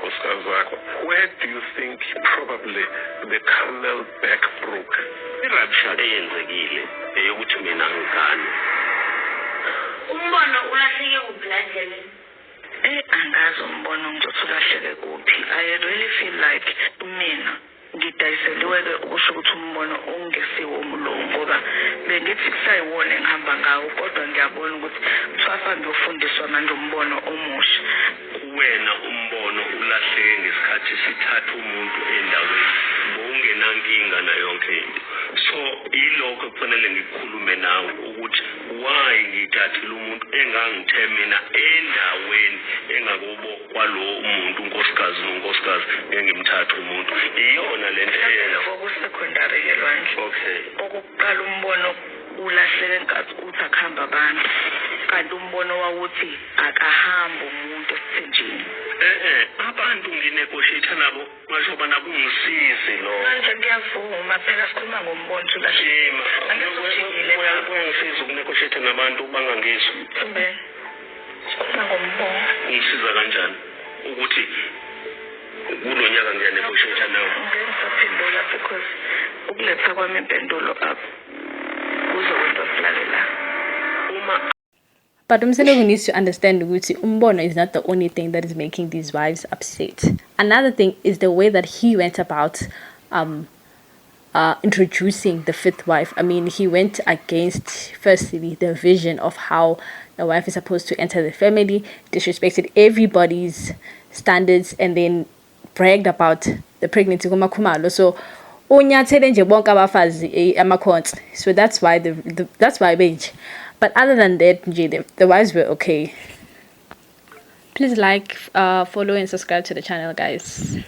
nenkosikazi zakho, where do you think probably the camelback broke? I-rupture eyenzekile eyokuthi mina ngigane. Umbono ulahleke kuphi la ndleleni? Angazi umbono ngizothi ulahleke kuphi. I really feel like mina ngidayiseliwe-ke ukusho ukuthi umbono ongesiwo umlungu ngoba bengithi kusayiwona engihamba ngawo kodwa ngiyabona ukuthi kuthiwa ngiyofundiswa manje umbono omusha. Wena umbono ulahleke ngesikhathi sithatha umuntu endaweni ungenankinga na yonke into. So ilokho kufanele ngikhulume nawe ukuthi why ngithathile umuntu engangithe mina endaweni engakubo kwalo umuntu unkosikazi nonkosikazi engimthatha umuntu. Iyona lento eyela kokusecondary ke lwandle. Okay. Okuqala umbono ulahleke nkathi uthi akuhamba abantu kanti umbono wawuthi akahamba umuntu esithenjini. Abantu nginegotiate nabo ngisho bana kungisize lo. Manje ngiyavuma phela sikhuluma ngombono ulahleke. Angizojikile ngisiza ukunegotiate nabantu bangangizwa. Sikhuluma ngombono. Ngisiza kanjani ukuthi kulo nyaka ngiyanegotiate nawe? Ngisaphendula because ukuletha kwami impendulo apho kuzokwenza silalela. But Umselo needs to understand that umbono is not the only thing that is making these wives upset. Another thing is the way that he went about introducing the fifth wife. I mean, he went against, firstly, the vision of how a wife is supposed to enter the family, disrespected everybody's standards, and then bragged about the pregnancy. So, so that's why that's why beige. But other than that, the wives were okay. Please like, follow, and subscribe to the channel, guys.